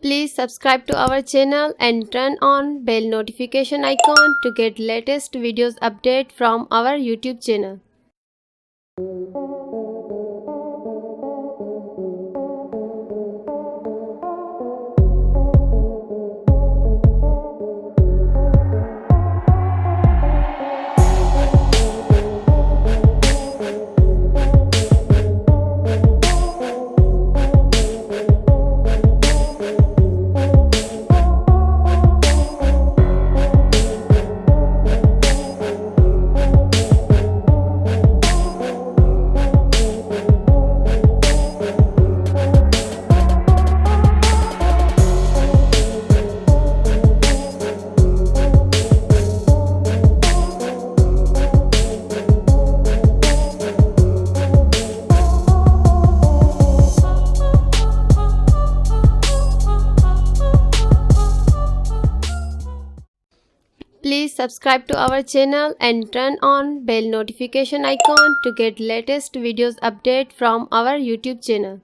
Please subscribe to our channel and turn on bell notification icon to get latest videos update from our YouTube channel. Please subscribe to our channel and turn on bell notification icon to get latest videos update from our YouTube channel.